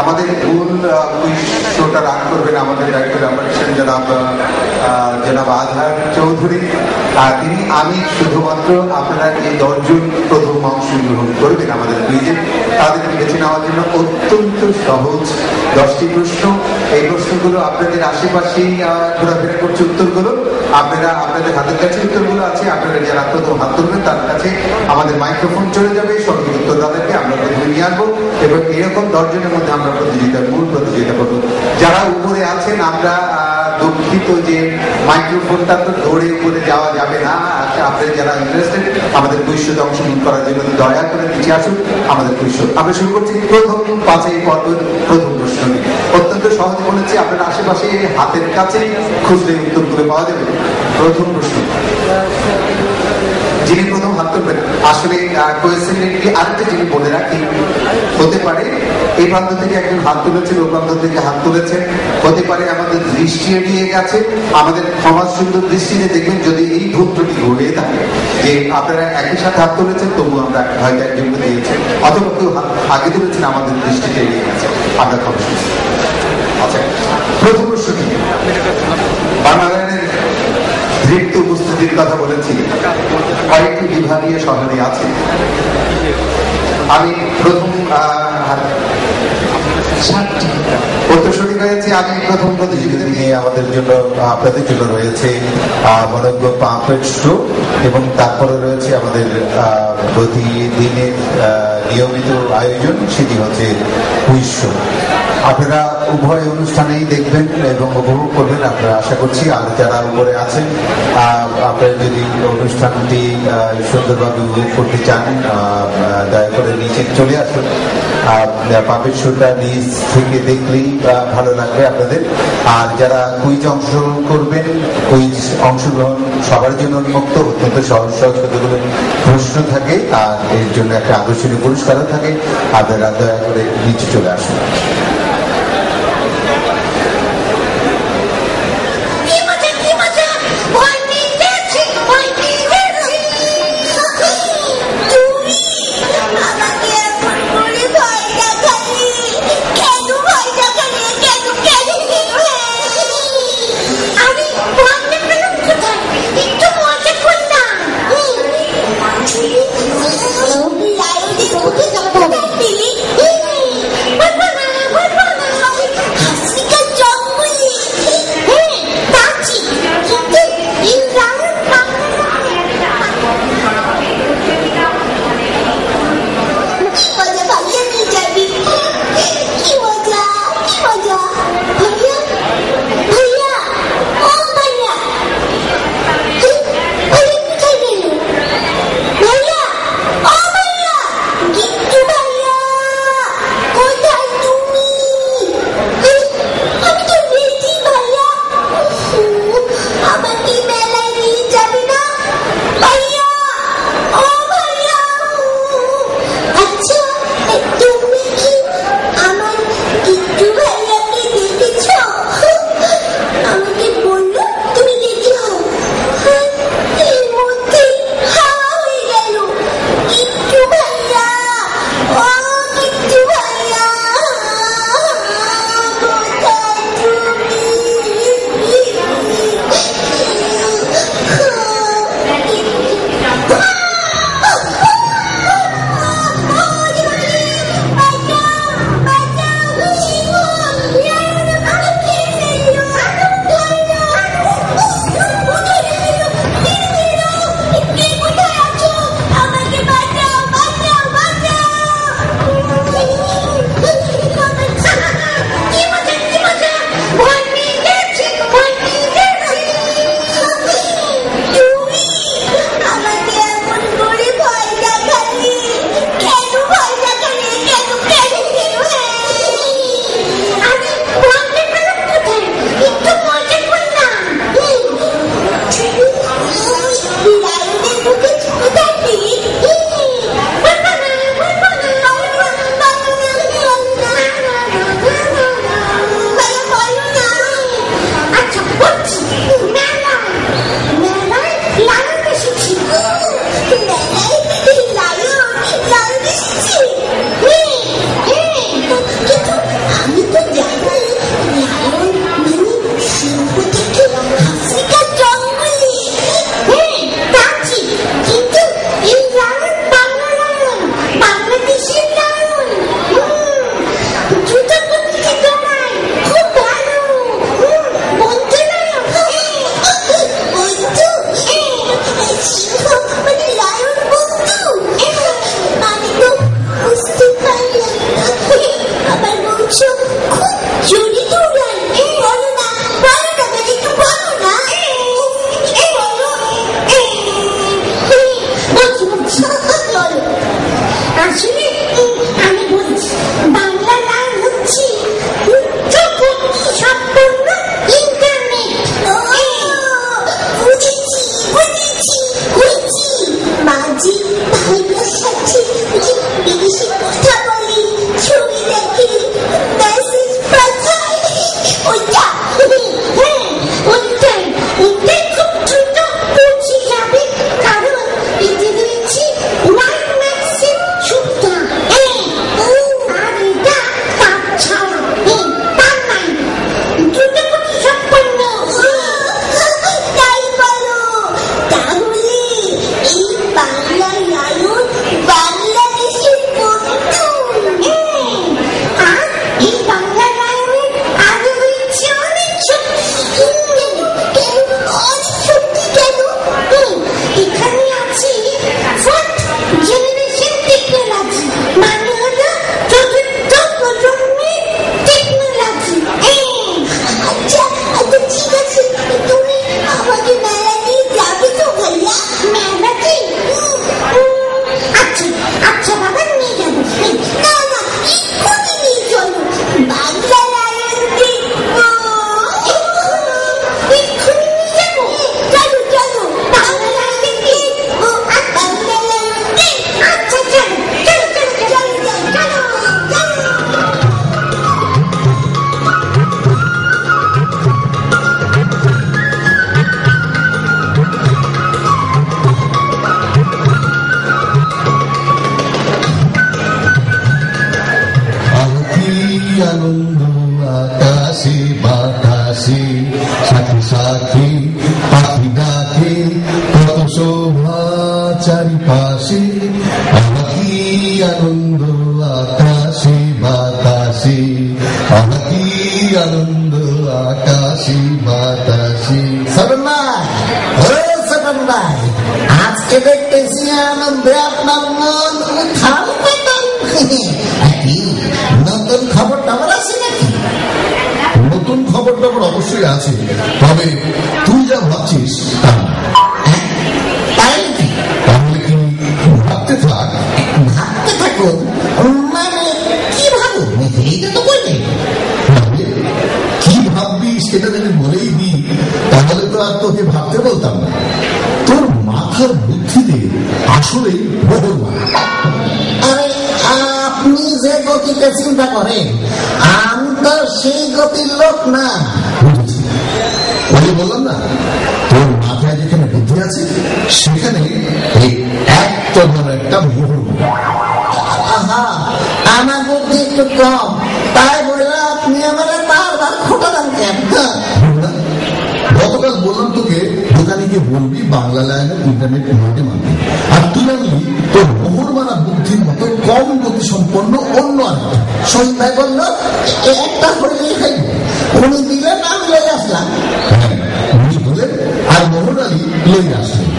আমাদের মূল কুইজ শোটা রান করবেন আমাদের ডাইরেক্টর অপারেশন জনাব আজহার চৌধুরী। আমি শুধুমাত্র আপনারা এই 10 জন প্রথম অংশগ্রহণ করবেন আমাদের কুইজে, তাদেরকে বেছে নেওয়ার জন্য অত্যন্ত সহজ 10টি প্রশ্ন। এই প্রশ্নগুলো আপনাদের আশেপাশেই ঘোরাফেরা করছে, উত্তরগুলো আপনাদের হাতের কাছে উত্তরগুলো আছে। আপনারা যারা প্রথম হাত তুলবেন তার কাছে আমাদের মাইক্রোফোন চলে যাবে, সঙ্গে উত্তরদাতাকে আমরা প্রথমে নিয়ে আসবো এবং এরকম 10 জনের মধ্যে আমরা মূল প্রতিযোগিতা করবো। যারা উপরে আছেন আমরা দুঃখিত যে মাইক্রোফোনটা তো দৌড়ে উপরে যাওয়া যাবে না। আপনারা যারা ইন্টারেস্টেড আমাদের কুইজে অংশগ্রহণ করার জন্য দয়া করে নিচে আসুন আমাদের কুইজ। আমরা শুরু করছি প্রথম 5 পর্বের প্রথম প্রশ্ন নিয়ে। অত্যন্ত সহজ বলেছি, আপনার আশেপাশে হাতের কাছে খুঁজলে উত্তরগুলো পাওয়া যাবে। প্রথম প্রশ্ন, যিনি প্রথম হাত তুলবেন, আসলে কোয়েশ্চেনটি আরেকটা যিনি বলে রাখি, হতে পারে এই প্রান্ত থেকে একজন হাত তুলেছেন, ও প্রান্ত থেকে হাত তুলেছেন, হতে পারে আমাদের দৃষ্টি এড়িয়ে গেছে। আমাদের সমাজ সুন্দর দৃষ্টিতে দেখবেন যদি এই ভুল ত্রুটি ঘটে থাকে যে আপনারা একই সাথে হাত তুলেছেন তবু আমরা হয়তো একজনকে দিয়েছেন, অথবা কেউ হাত আগে তুলেছেন আমাদের দৃষ্টিতে এড়িয়ে গেছে, আমরা খবর শুনছি। আচ্ছা, প্রথম প্রশ্ন কি, বাংলাদেশের দৃপ্ত উপস্থিতির কথা বলেছি, কয়েকটি বিভাগীয় শহরে আছে। আমি প্রথম উত্তর সঠিক হয়েছে। আমি প্রথম প্রতিযোগিতা নিয়ে আমাদের জন্য আপনাদের জন্য রয়েছে মনোজ্ঞ পাম্পলেট শো এবং তারপরে রয়েছে আমাদের প্রতিদিনের নিয়মিত আয়োজন, সেটি হচ্ছে কুইজ শো। আপনারা উভয় অনুষ্ঠানেই দেখবেন এবং উপভোগ করবেন আপনারা আশা করছি। আর যারা উপরে আছেন আপনারা যদি অনুষ্ঠানটি সুন্দরভাবে উপভোগ করতে চান দয়া করে নিচে চলে আসুন। পাপের শোটা নিচ থেকে দেখলেই ভালো লাগবে আপনাদের। আর যারা কুইজ অংশগ্রহণ করবেন, কুইজ অংশগ্রহণ সবার জন্য উন্মুক্ত, অত্যন্ত সহজ সহজ কতগুলো প্রশ্ন থাকে আর এর জন্য একটা আকর্ষণীয় পুরস্কারও থাকে। আপনারা দয়া করে নিচে চলে আসুন। আনন্দ আকাশে বাতাসে, সাথী সাথী পাখি ডাকে, কত শোভা চারিপাশে, কি আনন্দ আকাশে বাতাসে, কি আনন্দ আকাশে বাতাসে। আজকে দেখতেছি আনন্দে আপনার মন উথাল পাতাল। নতুন খবর টবর আছে নাকি? নতুন খবর টবর অবশ্যই আছে, তবে তুই যা ভাবছিস তা না। তাহলে কি ভাবতে থাক। ভাবতে থাকুন মানে কি ভাবো? এইটা তো বলবে কি ভাববি সেটা যদি বলেই দিই তাহলে তো আর তোকে ভাবতে বলতাম না। তোর মাথার বুদ্ধিতে আসলে ভগবান। আরে আপনি যে গতিতে চিন্তা করেন আমি তো সেই গতির লোক না। ওই বললাম না, তোর মাথায় যেখানে বুদ্ধি আছে সেখানে এই একটা মোহর। আমার বুদ্ধি একটু কম, তাই বলে আপনি আমার বারবার খোটা দাম কেন? গতকাল বললাম তোকে দোকানে গিয়ে বলবি বাংলা লাইনের ইন্টারনেট মাঠে মানবি, আর তুই আনলি তোর মোহর মারা বুদ্ধির মতো কম গতি সম্পন্ন অন্য আরেকটা। শহীদ ভাই বললো একটা হইলেই খাইব, উনি দিলেন আমি লই আসলাম। উনি বলেন আর মোহর আলী লই আসলেন।